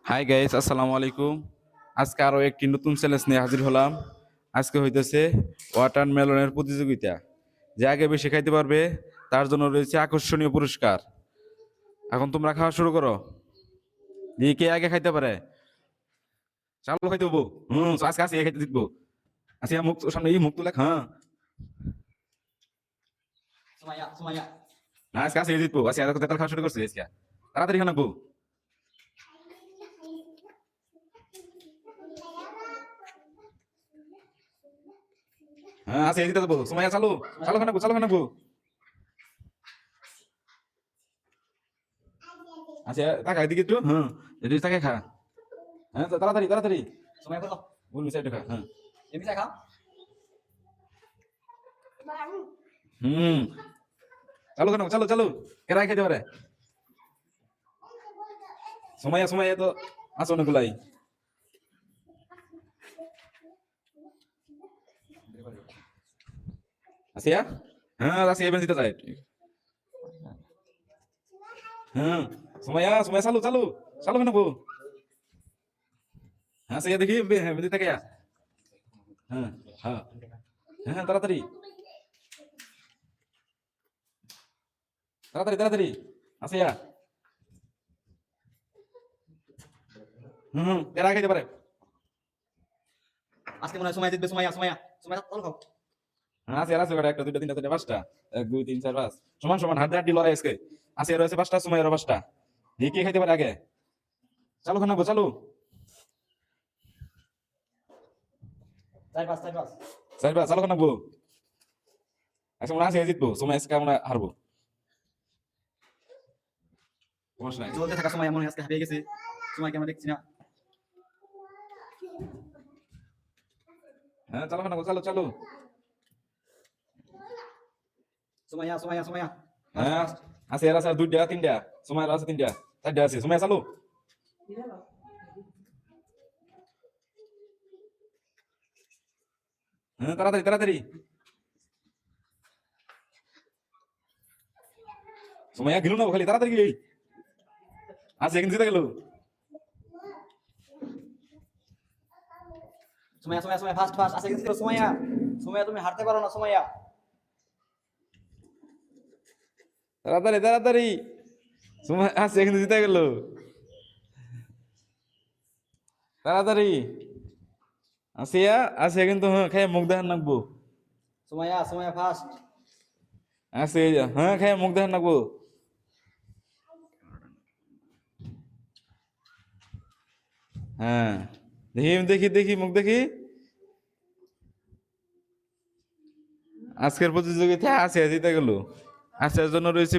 Hi guys, আসসালামু আলাইকুম। আজকে আরো একটি নতুন চ্যালেঞ্জ নিয়ে হাজির হলাম। আজকে হইতেছে ওয়াটারমেলনের প্রতিযোগিতা। যে আগে বেশি খাইতে পারবে তার জন্য রয়েছে আকর্ষণীয় পুরস্কার। এখন তোমরা খাওয়া শুরু করো। দিয়ে কে আগে খাইতে পারে? চালু খাইতে হবো। আজকে আসি খাইতে জিতবো। আসিয়া মুখ সামনে মুখ তুলে হ্যাঁ। Sumaya. না, আজকে আসি জিতবো। আসি আজকে তেতাল খাওয়া শুরু করছি আজকে। তাড়াতাড়ি খানা বউ। হ্যাঁ, আসি জিতে দেবো। সময় চালু চালু খানা বউ, চালু খানা বউ। আচ্ছা, টাকা এদিকে একটু এদিকে টাকা খা। হ্যাঁ, তাড়াতাড়ি তাড়াতাড়ি। Sumaya ko to. বল মিশাই খা। হ্যাঁ। Yung bisa ka? হুম চালু কেন চালু চালু কেরাই খাইতে পারে। সময় সময় তো আসো অনেকগুলাই। আসিয়া হ্যাঁ আসিয়া এবার দিতে চাই। হ্যাঁ সময় সময় চালু চালু চালু কেন বউ। হ্যাঁ সে দেখি হ্যাঁ দিতে কে। হ্যাঁ হ্যাঁ হ্যাঁ তাড়াতাড়ি তাড়াতাড়ি তাড়াতাড়ি আসিয়া। কেরাই খাইতে পারে। Aske muna sumaya ditbe sumaya. Sumaya tol ko. হ্যাঁ আসিয়া আছে একটা দুইটা তিনটা চারটা পাঁচটা। এক দুই তিন চার পাঁচ সমান সমান হাত হাড্ডি লড়াই আজকে। আসিয়া রয়েছে পাঁচটা, সময় আরো পাঁচটা। দিয়ে কে খাইতে পারে আগে? চালু খানা বউ চালু। Try pass. চাইবা চালু খানা বউ। আজকে মনে আছে জিতবো, সময় আজকে মনে হয় হারবো। সমস্যা নাই। Jolte thaka sumaya mone aske happy gese. Sumaya ke আমরা দেখছি না। হ্যাঁ চালু খানা বউ চালু চালু। Sumaya. হ্যাঁ আছে এর আছে দুইটা তিনটা, সময় আর আছে তিনটা চারটা আছে, সময় চালু। হ্যাঁ তাড়াতাড়ি তাড়াতাড়ি। সময় গেল না খালি তাড়াতাড়ি গেলি। আছে কিন্তু জিতে গেল। Sumaya fast. Aske gese sumaya. Sumaya তুমি হারতে পারো না sumaya. তাড়াতাড়ি তাড়াতাড়ি। সময় আছে কিন্তু জিতে গেল। তাড়াতাড়ি। আসিয়া আছে কিন্তু হ্যাঁ খাই মুখ দেখান নাকবো। Sumaya fast. আছে হ্যাঁ খাই মুখ দেখান নাকবো। হ্যাঁ দেখি দেখি দেখি মুখ দেখি। আজকের প্রতিযোগিতায় আছে জিতে গেল। আসার জন্য রয়েছে